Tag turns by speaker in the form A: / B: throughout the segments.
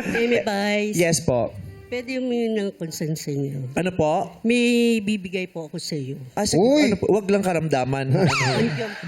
A: May Vice.
B: Yes po.
A: Pwede humingi ng consent sa inyo.
B: Ano po?
A: May bibigay po ako sa iyo.
B: Sige,
C: Uy!
B: ano po? Wag lang karamdaman.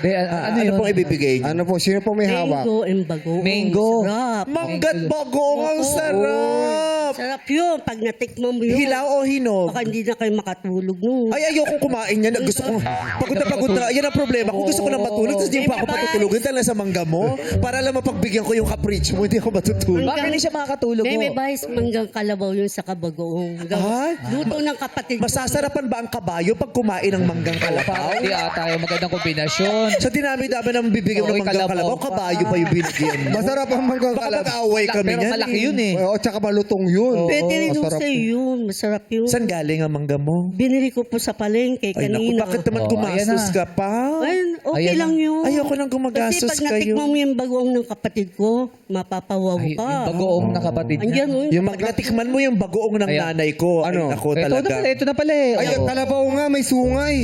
D: De, ano
B: ano
D: yun?
B: pong ibibigay niyo?
C: Ano po? Sino po may hawak?
A: Mango and bagoong.
D: Mango.
A: Sarap.
B: Manggat bagoong ang
A: Oo.
B: sarap!
A: Sarap yun. Pag natikman mo yun.
B: Hilaw o hinog?
A: Baka hindi na kayo makatulog nun.
B: Ay, ayokong kumain yan. Gusto ko, pagod na. Yan ang problema. Kung gusto ko na matulog, tapos di pa ako patutulogin talaga sa mangga mo. Para lang mapagbigyan ko yung capriccio mo, hindi ako matutulog.
D: Bakit hindi siya makakatulog
A: May
D: mo?
A: Vice, manggang kalabaw yun sa kabagoong.
B: Ay?
A: Luto ng kapatid ko.
B: Masasarapan ba ang kabayo pag kumain ng manggang kalabaw?
D: Hindi ata yung magandang kombinasyon.
B: Sa dinami-dami ng bibigyan ng
D: Okay,
B: manggang
D: kalabaw.
B: kalabaw, kabayo pa yung binigyan mo.
C: Masarap ang manggang
B: Baka
C: kalabaw.
B: mag-away kami
D: Pero
B: niyan.
D: malaki yun eh.
C: Oo, tsaka malutong yun.
A: Pwede rin yung
C: masarap.
A: sa'yo yun. Masarap yun.
B: Saan galing ang mangga mo?
A: Binili ko po sa palengke
B: Ay, naku,
A: kanina.
B: bakit naman
D: Oh,
B: gumastos
D: ayan na.
B: ka pa?
A: Ayun, okay
D: Ayan
A: lang
D: na.
A: yun.
B: Ayoko nang gumagastos
A: Kasi pag
B: kayo.
A: natikman mo yung bagoong ng kapatid ko, mapapawaw
D: Ay,
A: ka.
D: yung bagoong na kapatid niya.
A: Andyan, oh.
B: Yung pag natikman mo yung bagoong ng
D: Ayan.
B: nanay ko,
C: Ano?
B: ay ako
D: Ito na
B: talaga.
D: pala, ito na pala eh.
C: Ay, ang kalabaw nga, may sungay.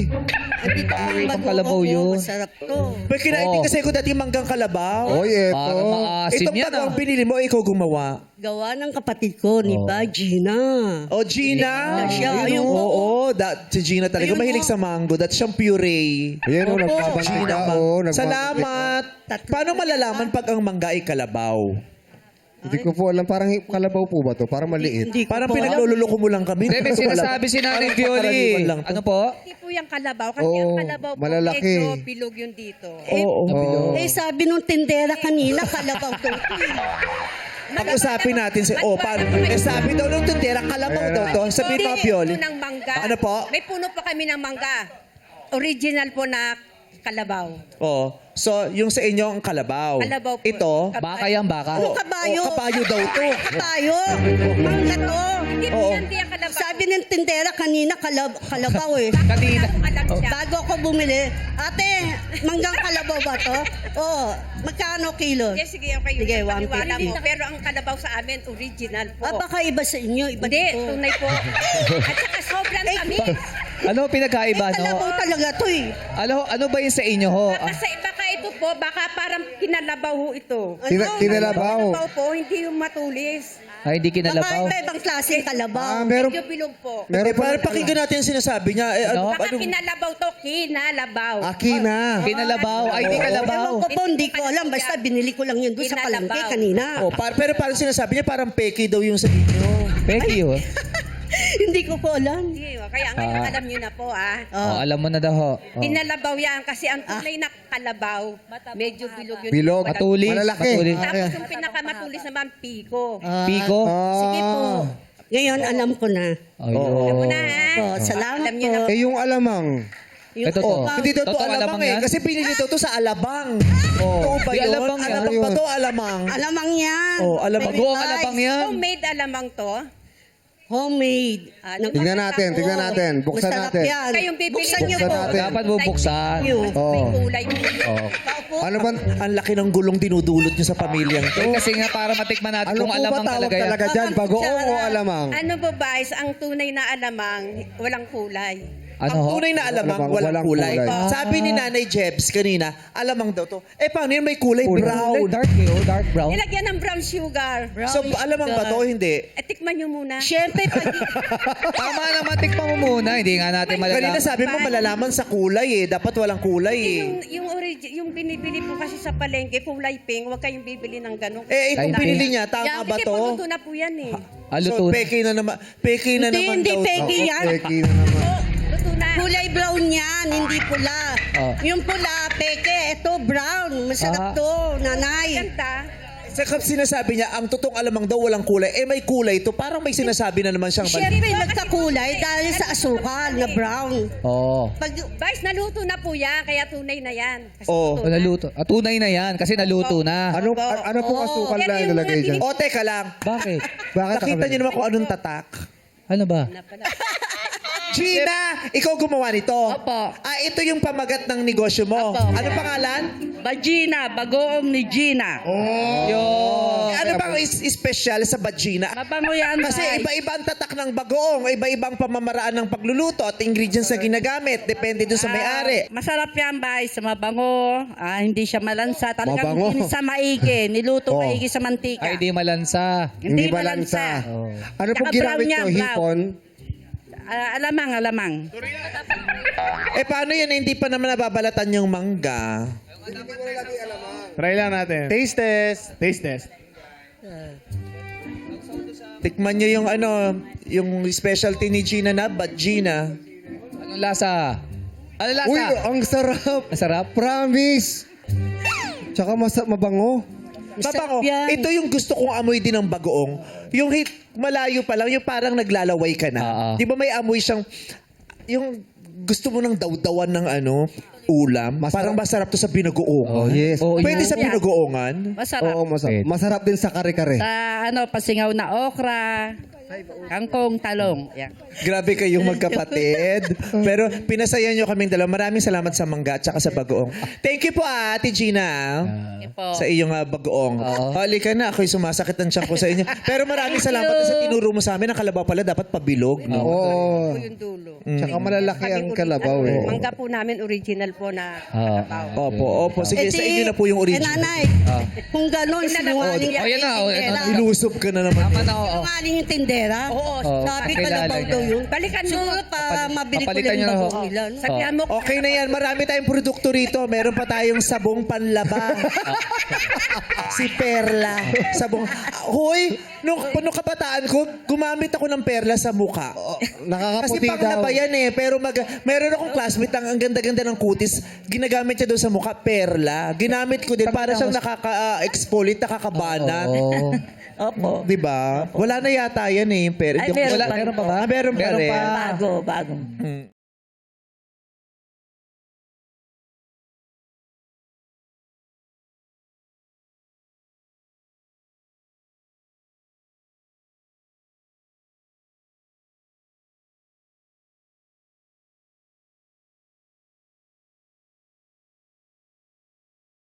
A: Andito po yung
D: Ang
A: bagoong
D: kalabaw
A: ko,
D: yun.
A: Masarap to.
B: Pero kinain din
D: Oo.
B: kasi ko dati manggang kalabaw.
C: Oy, eto.
D: Para maasim
B: Itong
D: yan
B: bagoong
D: ah.
B: binili mo, ikaw gumawa.
A: Gawa ng kapatid ko, ni
D: Oh.
A: ba, Gina.
B: Oh, Gina!
A: Siya,
B: Ayun,
A: ayun,
B: oo, si Gina talaga.
A: Ayun,
B: Mahilig
A: oh.
B: sa mango. That's siyang puree.
C: Ayan o,
A: Opo.
C: nagbabanti
B: Gina,
C: ka. Oh, nagbabanti ka.
B: Salamat! Paano malalaman pag ang mangga ay kalabaw?
C: Hindi ko po alam. Parang kalabaw po ba to? Parang maliit.
A: Hindi ko
B: Parang
A: po alam.
B: pinaglululoko mo lang kami.
D: Hindi, may sinasabi si Nanay
B: Parang
D: Violi.
B: pangkaraniwan lang to.
D: Ano po?
E: Hindi po yung kalabaw. Kasi
C: Oo,
E: ang kalabaw po,
C: malalaki.
E: medyo bilog yun dito.
B: Oo.
C: Oo.
A: Eh, sabi nung tindera kanina, kalabaw to.
B: Pag-usapin natin si paano? Sabi daw nung tindera, kalabaw daw to. Sabi mga Pioli.
E: Puno ng mangga.
B: Ano po?
E: May puno pa kami ng mangga. Original po na kalabaw.
B: Oh. So, yung sa inyo ang kalabaw.
E: Kalabaw po.
B: Ito,
D: Baka yan, baka.
A: Ano kabayo?
B: kabayo daw to.
A: Tayo. Mangga to.
E: Hindi po
B: Oo.
E: yan, hindi ang kalabaw.
A: Sabi ng tindera kanina, kalabaw eh.
D: Kanina.
E: Alam siya.
A: Bago ako bumili, ate, manggang kalabaw ba to? Oo. Magkano kilo?
E: Yes, sige, okay.
A: Sige,
E: Yung paniwala
A: 150.
E: mo. Pero ang kalabaw sa amin, original po.
A: Ah, baka iba sa inyo, iba
E: Hindi,
A: dito.
E: tunay po. At saka sobrang tamis.
D: Ano pinagkaiba, no?
A: Kalabaw talaga to eh.
D: Ano ba yun sa inyo, ho?
E: Kasi baka ito po, baka parang kinalabaw ho ito.
C: Kinalabaw.
E: Kinalabaw po, hindi yung matulis.
D: Ay, hindi
A: Baka
D: kinalabaw.
A: iba-ibang klaseng
C: Ah,
A: kalabaw.
C: meron,
E: Medyo bilog po.
C: meron pa.
B: Para pakinggan natin yung sinasabi niya.
D: Ano?
E: Baka kinalabaw to, kinalabaw.
C: Akina.
D: Kinalabaw. Ay, di kalabaw.
A: Ewan ko po, hindi ko alam. Basta binili ko lang yun doon sa
E: Kinalabaw.
A: palengke kanina.
B: Oh, pero parang sinasabi niya, parang peke daw yung sa inyo.
D: Peki, ho.
A: Hindi ko po alam.
E: Hindi, kaya ngayon alam nyo na po
D: Oh, alam mo na daw, ho. Oh.
E: Kinalabaw yan kasi ang tunay na kalabaw, medyo bilog yun.
C: Bilog.
D: Matulis.
C: Malalaki.
D: Matulis.
E: Tapos yung pinakamatulis naman, piko.
D: Piko.
A: Sige po. Ngayon, alam ko na.
D: Ayun.
E: Alam mo na, ha?
A: Po, salamat
E: Alam nyo
A: po.
E: na.
C: Eh, yung alamang.
A: Yung
D: Ito to.
B: Oh, hindi daw to
D: Totoo
B: alamang
D: alamang
B: eh.
D: yan?
B: Kasi pinili daw to sa alabang. Totoo ba
D: Di
B: yun?
D: alabang yan.
B: Alabang ba to? Alamang.
A: Alamang yan.
B: Oh, alamang.
A: Baby
D: Bagoong
A: Vice.
D: alabang yan.
E: Homemade alamang to.
A: Homemade.
E: Ano?
C: Tignan natin, tignan natin. Buksan
A: Masarap
C: natin.
A: yan.
E: Kayong bibili.
A: Buksan niyo
C: Buksan
A: po.
C: natin.
D: Dapat bubuksan.
A: Niyo.
E: May
C: Oh.
E: kulay po.
D: Oh.
A: Opo.
C: Ano ba?
B: Ang laki ng gulong dinudulot niyo sa pamilyang to.
D: Eh, kasi nga para matikman natin
C: Ano
D: kung
C: po ba
D: alamang
C: tawag
D: talaga yan.
C: talaga dyan? Bagoong o alamang?
E: Ano ba guys, ang tunay na alamang, walang kulay.
D: Ano,
B: Ang
D: ho?
B: tunay na alamang,
C: Alamang,
B: walang
C: walang
B: kulay.
C: kulay.
B: Sabi ni Nanay Jebs kanina, alamang daw to. Eh, paano yun? May kulay brown.
D: Dark, eh, oh, dark brown.
E: Nilagyan ng brown sugar.
B: So, alamang ba to? Hindi.
E: Tikman nyo muna.
A: Siyempre, pag
D: Tama naman, tikman mo muna. Hindi nga natin
B: Kanina
D: malalaman.
B: sabi mo malalaman sa kulay eh. Dapat walang kulay eh.
E: Yung binibili po kasi sa palengke, kulay pink, huwag kayong bibili ng ganun.
B: Eh, itong
D: Ay,
B: pinili niya, tama ba
E: Kasi
B: to?
E: po, luto na po yan eh.
B: So,
D: Luto na.
B: peke na naman. Peke na naman
A: hindi
B: daw.
A: peke yan.
C: Peki na naman.
E: Luto na.
A: Kulay brown yan, hindi pula.
D: Oh.
A: Yung pula, peke. Ito, brown. Masarap to, nanay.
E: Ganda.
B: Sa sinasabi niya, ang totoong alamang daw walang kulay. Eh, may kulay to. Parang may sinasabi na naman siyang
A: Siyempre, nagkakulay dahil sa asukal na brown.
D: Oo.
A: Pag,
E: Guys, naluto na po yan, kaya tunay na yan. Kasi
B: Oh.
E: luto
D: Oh,
E: na.
D: naluto. Tunay na yan kasi naluto na.
C: Ano pong asukal na nilagay dyan?
B: O, teka lang.
D: Bakit?
C: Bakit
B: Nakita niyo naman kung anong tatak.
D: Ano ba?
B: Gina, ikaw gumawa nito?
F: Opo.
B: Ito yung pamagat ng negosyo mo.
F: Opo.
B: Ano pangalan?
F: Bagina, bagoong ni Gina.
B: Ano bang special sa Bagina?
F: Mabango yan,
B: Kasi
F: Tay.
B: iba-iba ang tatak ng bagoong, iba-ibang pamamaraan ng pagluluto at ingredients na ginagamit. Depende dun sa may-ari.
F: Masarap yan, Bay, sa mabango. Hindi siya malansa. Talagang
C: Mabango.
F: hindi sa maigi. Niluto
C: Oh.
F: maigi sa mantika.
D: Ay, di malansa.
C: Hindi balansa. Ano pong
F: Tsaka
C: ginamit
F: brown yan,
C: ko?
F: brown.
C: Hipon?
F: Alamang.
B: Paano yun na hindi pa naman nababalatan yung mangga?
G: Try lang natin.
C: Taste test.
G: Taste test.
B: Tikman nyo yung yung specialty ni Gina na, Bagina.
D: Anong lasa? Ano lasa?
C: Uy, ang sarap.
D: Masarap?
C: Promise. Tsaka mabango.
B: Mabango.
F: yan.
B: Ito yung gusto kong amoy din ng bagoong. Yung malayo pa lang, yung parang naglalaway ka na.
D: Oo.
B: Di ba may amoy siyang, yung gusto mo ng dawdawan ng ulam. Parang masarap to sa binagoong.
C: Oh, yes.
D: Oo,
B: Pwede
D: yun.
B: sa binagoongan.
F: Masarap.
C: Oo, masarap. Masarap din sa kare-kare.
F: Sa pasingaw na okra, kangkong, talong. Yan.
B: Grabe kayong magkapatid. Pero pinasaya nyo kaming dalawa. Maraming salamat sa mangga at saka sa bagoong. Thank you po, Ate Gina.
F: Po.
B: Sa iyong bagoong. Halika na, ako'y sumasakit ang tiyan ko sa inyo. Pero maraming salamat sa tinuro mo sa amin. Ang kalabaw pala dapat pabilog. No?
C: Oo.
E: Po yung dulo.
C: Tsaka malalaki ang
E: Kaming
C: kalabaw eh.
E: Mangga po namin original po na
D: Ah.
E: kalabaw.
B: Opo. Sige, sa inyo na po yung original.
A: nanay, kung gano'n, sinungaling
D: Oh, yan na, oh, yan na.
B: Ilusop ka na naman.
D: Tama na, oo.
A: Sinungaling yung tindera.
E: Oo.
A: Sabi ko
D: kilala
A: na
D: niya.
A: daw yun.
E: Balikan nyo.
A: Siguro para mabili ko
D: papalitan
A: na
D: nyo
A: yung
D: na,
A: bagong
D: ho.
A: nila. no?
E: Sabihan mo,
B: Okay na yan. Marami tayong produkto rito. Meron pa tayong sabong panlaba. Si Perla. Sabong. Hoy, nung kabataan ko, gumamit ako ng Perla sa mukha. Kasi
C: Nakakaputi daw.
B: panglaba yan eh. Pero meron akong classmate ang ganda-ganda ng kutis. Ginagamit niya doon sa mukha, Perla. Ginamit ko din para siyang nakaka-exfoliate, nakakabanat.
D: Oo.
F: Opo.
B: Diba? Wala na yata yan eh. Pero,
F: Ay, meron
B: wala,
F: pa rin.
B: meron pa ba? Meron pa
D: Meron
B: rin.
D: pa.
F: Bago.